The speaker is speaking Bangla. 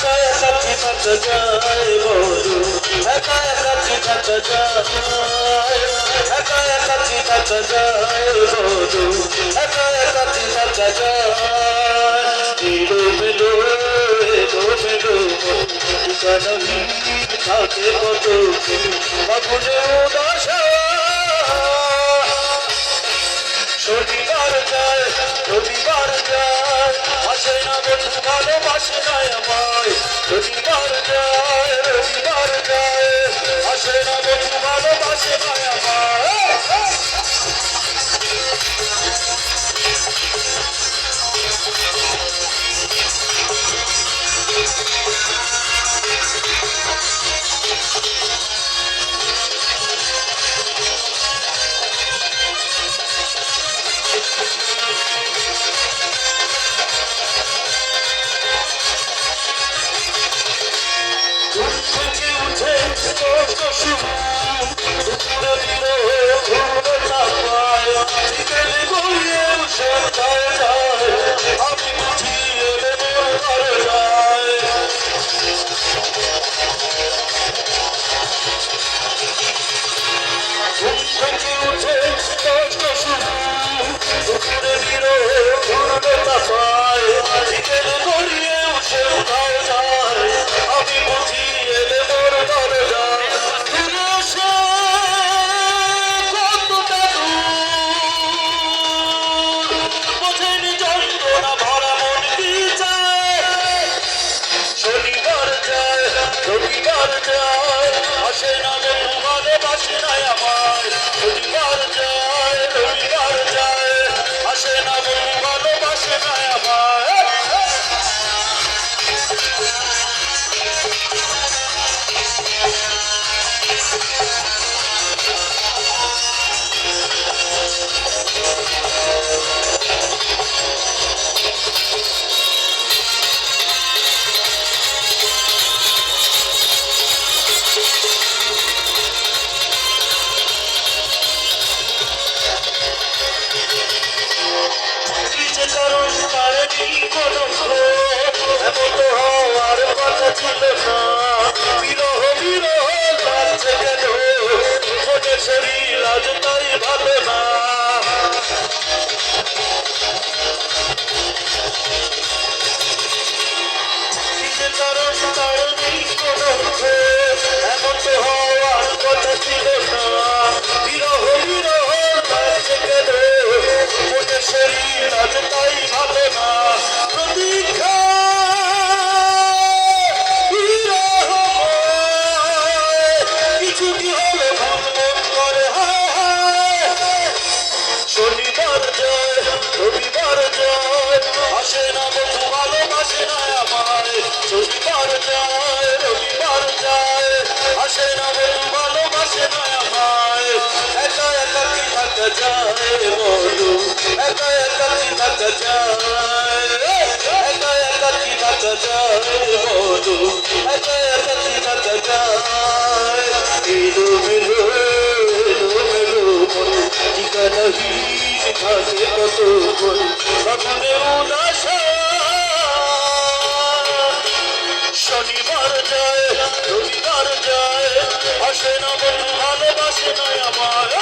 একা একাকি থাকা যায় বধু, একা একাকি থাকা যায়, একা একাকি থাকা যায় বধু, একা একাকি থাকা যায়। এলোমেলো এলোমেলো ঠিকানাহীন থাকে কত ফাগুনে উদাস। শনিবার যায় রবিবার যায়, আসে না বন্ধু ভালোবাসে না আমায়। শনিবার যায় রবিবার যায়, আসে না বন্ধু ভালোবাসে না আমায়। শনিবার যায় রবিবার যায়, আসে না বন্ধু ভালোবাসে না আমার।